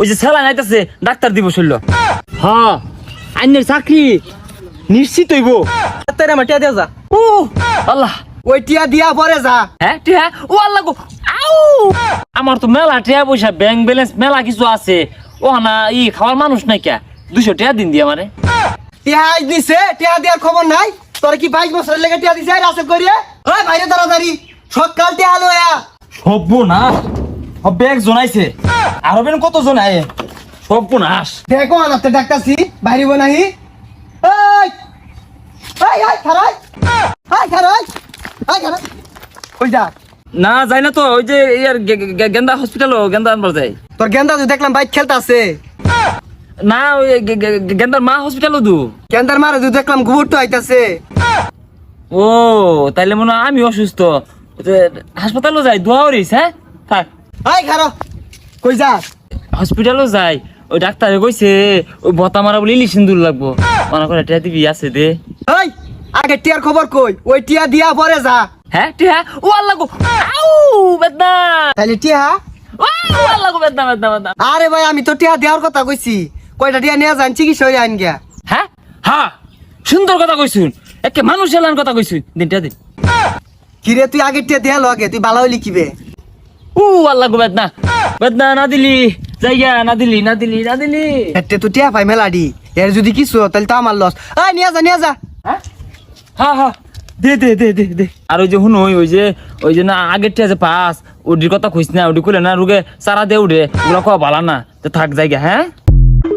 ওই যে স্যালাইন আইতাছে ডাক্তার দিব শৈল। হ্যাঁ আইনের চাকরি নিশ্চিত হইব। তারে আমার টিয়া দিয়া যা। ও আল্লাহ, ওই টিয়া দিয়া পরে যা। হ্যাঁ টিয়া, ও আল্লাহ গো, আউ আমার তো মেলা টিয়া পয়সা ব্যাংক ব্যালেন্স মেলা কিছু আছে, ও না ই খাওয়ার মানুষ নাই কে, 200 টাকা দিন দিয়ে আমারে। টিয়া আজ দিছে, টিয়া দেওয়ার খবর নাই। তোর কি 22 বছর লেগে টিয়া দিছে রাসে করিয়ে? ওই বাইরে তাড়াতাড়ি সকাল টিয়া আলো আয়া। সর্বনাশ, হবে একজন আইছে, আরো বেন কতজন আয়ে, সর্বনাশ। দেখো আনাতে ডাক্তারছি বাইরে বনাহি। এই এই এই খারাই, এই খারাই, এই খারাই কই যা? না যাই না তো, ওই যে ইয়ার গেন্দা হসপিটাল, গেন্দা আনবার যাই। তোর গেন্দা তো দেখলাম বাইক খেলতাছে। না ওই গেন্দার মা হসপিটালও দু। গেন্দার মারে তো দেখলাম গোবর তো আইতাছে। ও তাইলে মনে হয় আমি অসুস্থ, হাসপাতালও যাই, দোয়া করিস। হ্যাঁ থাক, এই খারো কই যা? হসপিটালও যাই, ওই ডাক্তারে কইছে ওই বতা মারা বলে ইলি সিন্দুর লাগবো, মনে করে টিয়া দিবি আছে দে। এই আগে টিয়ার খবর কই? ওই টিয়া দিয়া পরে যা। হ্যাঁ টিয়া, ও আল্লাহ গো, আউ বেদনা, তাহলে টিয়া? ও আল্লাহ গো, বেদনা বেদনা বেদনা। আরে ভাই আমি তো টিয়া দেওয়ার কথা কইছি, কয়টা টিয়া নিয়ে যান চিকিৎসা হয়ে আইন গিয়া। হ্যাঁ হ্যাঁ, সুন্দর কথা কইছুন, একে মানুষ এলান কথা কইছুন, দিনটা দিন। কিরে তুই আগে টিয়া দেয়া লগে তুই ভালো হইলি কিবে? ও আল্লাহ গো, বেদনা বেদনা, না দিলি জায়গা, না দিলি না দিলি না দিলি। এতে তো টিয়া পাই মেলাডি, এর যদি কিছু হয়, তাহলে তো আমার লস। এই নিয়ে যা নিয়ে যা। হ্যাঁ হ্যাঁ হ্যাঁ, দে দে দে দে দে। আর ওই যে শুনো, ওই যে না আগের টিয়া যে পাস, ওটির কথা কইস না, ওটি কইলে না রুগে সারা দে উঠে, ওগুলো খাওয়া ভালো না, তো থাক জায়গা। হ্যাঁ